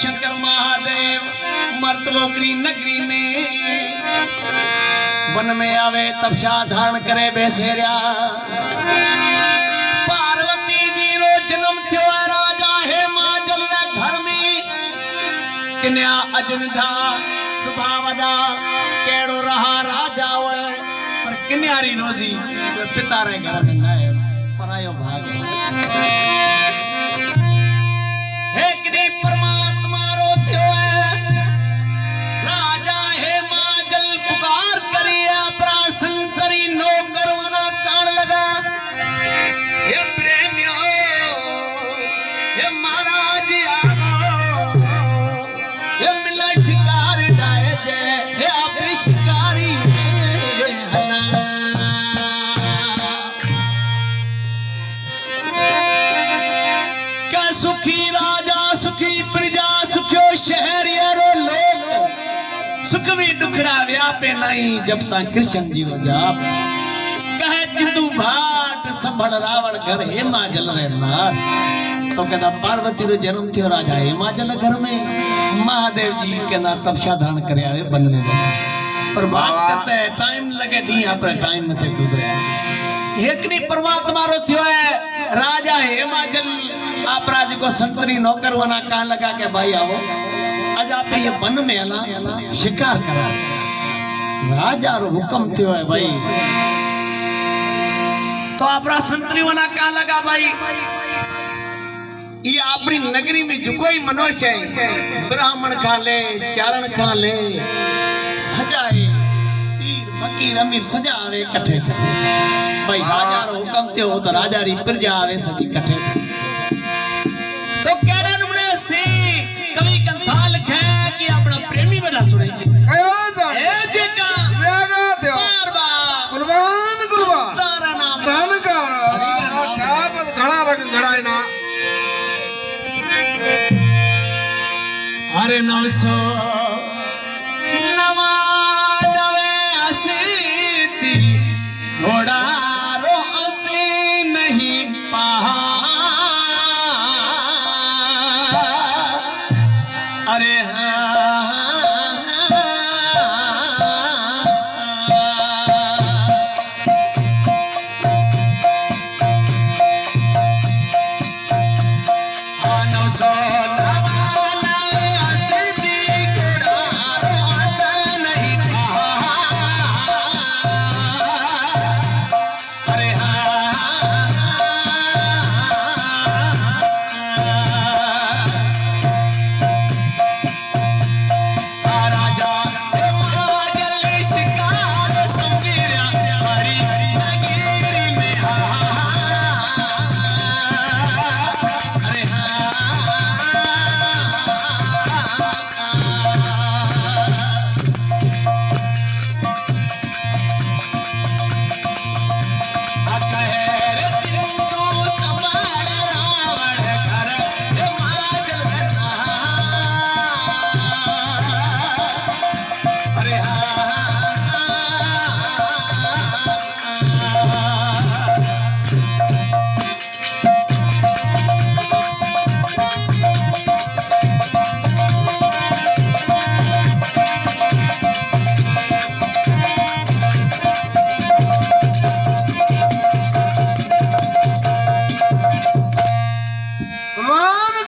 शंकर महादेव मर्तलोकरी नगरी में वन में आवे तपसा धारण करे बेसेरिया पार्वती जी रो जन्म थयो राजा है माजल रे घर में कन्या अजनधा सुभा वडा केड़ो रहा राजा होए पर कन्यारी रोजी पिता रे घर में न है परायो भाग है कि परमात्मा रो थयो है राजा है माजल पुकार करिया प्रासन करी नौकर वना कान लगा ये प्रेमियो ये महाराज आओ ये मिला शिकार डाए जे ये आप शिकारी हना क्या सुखी राजा सुखी प्रजा सुखियो शहरियारो लोग सुखवी दुखड़ा व्यापे नहीं जब सा कृष्ण जी रो जाप कहे जिंदू भाट संभल रावण घर हेमाजल रे नार तो कहता पार्वती रो जन्म थियो राजा हेमाजल घर में महादेव जी के ना तपसा धारण करे आवे बन में बैठे पर बात करते है टाइम लगे दी पर टाइम में थे गुजरे एकनी परमात्मा रो थियो है राजा हेमाजल अपराधी को संतरी नौकर वना कान लगा के भाई आओ आज आप ये वन में ना शिकार करा राजा रो हुक्म थियो है भाई तो अपरा संतरी वना कान लगा भाई ये अपनी नगरी में जो कोई मनुष्य है ब्राह्मण खा ले चारण खा ले सजाए पीर फकीर अमीर सजा आवे इकट्ठे थे भाई राजा रो हुक्म थियो तो राजा री प्रजा आवे सजी इकट्ठे थे तो केड़ा नुने से कवि कंथा लिखे कि अपना प्रेमी वाला सुने कयो जा ए जेका वेगा थियो कुर्बान कुर्बान तारा नाम धनकार छाप घड़ा रंग घड़ाए ना हरे 900 नवा नवे असीती घोड़ा रो अंते नहीं पहा अरे